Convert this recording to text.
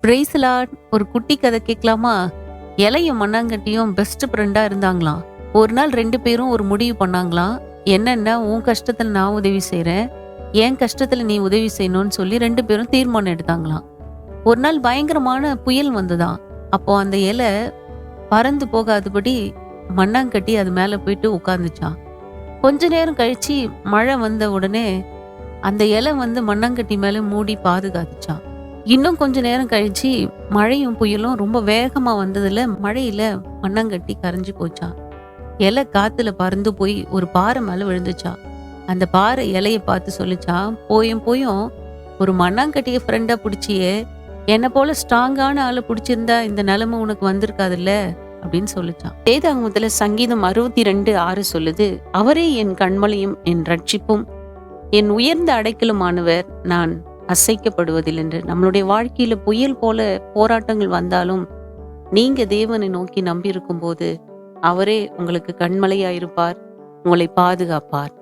பிரைஸ்லாட். ஒரு குட்டி கதை கேட்கலாமா? இலையும் மண்ணாங்கட்டியும் பெஸ்ட் ஃப்ரெண்டா இருந்தாங்களாம். ஒரு நாள் 2 பேரும் ஒரு முடிவு பண்ணாங்களாம். என்னன்னா, உன் கஷ்டத்துல நான் உதவி செய்றேன், என் கஷ்டத்துல நீ உதவி செய்யணும்னு சொல்லி 2 பேரும் தீர்மானம் எடுத்தாங்களாம். ஒரு நாள் பயங்கரமான புயல் வந்துதான். அப்போ அந்த இலை பறந்து போகாதபடி மண்ணாங்கட்டி அது மேல போயிட்டு உட்கார்ந்துச்சான். கொஞ்ச நேரம் கழிச்சு மழை வந்த உடனே அந்த இலை மண்ணாங்கட்டி மேல மூடி பாதுகாத்துச்சான். இன்னும் கொஞ்ச நேரம் கழிச்சு மழையும் புயலும் ரொம்ப வேகமா வந்ததுல மழையில மண்ணாங்கட்டி கரைஞ்சு போச்சான். இலை காத்துல பறந்து போய் ஒரு பாறை மேல விழுந்துச்சான். அந்த பாறை இலைய பார்த்து சொல்லிச்சான், போயும் போயும் ஒரு மண்ணாங்கட்டிய ஃப்ரெண்டா பிடிச்சியே, என்ன போல ஸ்ட்ராங்கான ஆளை பிடிச்சிருந்தா இந்த நிலைமை உனக்கு வந்திருக்காதுல்ல அப்படின்னு சொல்லிச்சான். வேதாகமத்துல சங்கீதம் 62:6 சொல்லுது, அவரே என் கண்மலையும் என் ரட்சிப்பும் என் உயர்ந்த அடைக்கலுமானவர், நான் அசைக்கப்படுவதில் என்று. நம்மளுடைய வாழ்க்கையில புயல் போல போராட்டங்கள் வந்தாலும் நீங்க தேவனை நோக்கி நம்பி இருக்கும் போது அவரே உங்களுக்கு கண்மலையாயிருப்பார், உங்களை பாதுகாப்பார்.